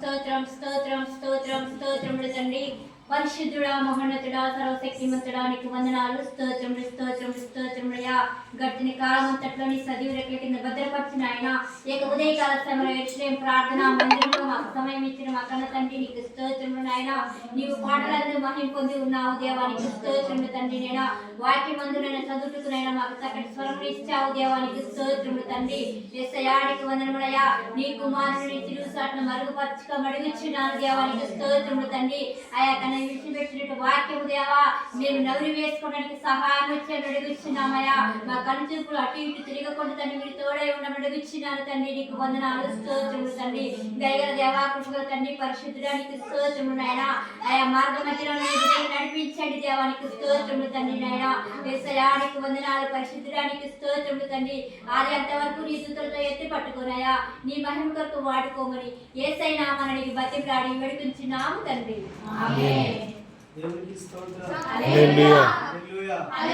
స్తోత్రం స్తోత్రం స్తోత్రం స్తోత్రములు తండ్రి. పరిశుద్ధుడా మహోన్నతుడా సర్వశక్తిమంతుడా నీకు వందనాలు. స్తోత్రములు స్తోత్రములు స్తోత్రములయ్యా. గడిచిన కాలం అంతట్లో నీ సజీవ రెక్కల కింద భద్రపరిచిన ఆయన ఏక ఉదయకాల సమయంలో యెరూషలేము ప్రార్థనా మందిరంలో మాకు సమయం ఇచ్చిన మా కన్న తండ్రి నీకు స్తోత్రములు నాయన. నీవు పాటలందు మహిమ పొంది ఉన్నావు దేవా, నీకు స్తోత్రములు తండ్రి. నైనా వాక్యమందునైనా చదువుటకునైనా మాకు చక్కటి స్వరం ఇచ్చావు దేవా, నీకు స్తోత్రములు తండ్రి. యేసయ్యా నీకు వందనములయ్యా. నీ కుమారుని తిరుగుసాటును మరుగుపరచుక మడుగుచున్నాను దేవా, నీకు స్తోత్రములు తండ్రి. ఆయా తన విడిచిపెట్టినట్టు వాక్యము దేవా మేము నవ్వులు వేసుకోవడానికి సహాయం వచ్చి అడుగుచున్నామయ్యా. మా కనుచూపులు అటు ఇటు తిరగకుండా తండ్రి మీరు తోడై ఉండమని అడుగుచున్నాను తండ్రి. నీకు వందనాలు స్తోత్రములు తండ్రి. దయగల దేవా కృపగల తండ్రి పరిశుద్ధుడా నీకు స్తోత్రములు నాయన. ఆయా మార్గ మధ్యలో నడిపించండి దేవా, నీకు స్తోత్రములు తండ్రి నాయన. యేసయ్యా నీకు వందనాలు పరిశుద్ధుడా నీకు స్తోత్రములు తండ్రి. ఆది అంతవరకు నీ స్తుతులతో ఎత్తి పట్టుకోనయా నీ మహిమ కొరకు వాడుకోమని యేసయ్య నామమున నీకు బతిమలాడి వేడుకుంటున్నాము తండ్రి. ఆమేన్. దేవునికి స్తోత్రం. హల్లెలూయా. హల్లెలూయా.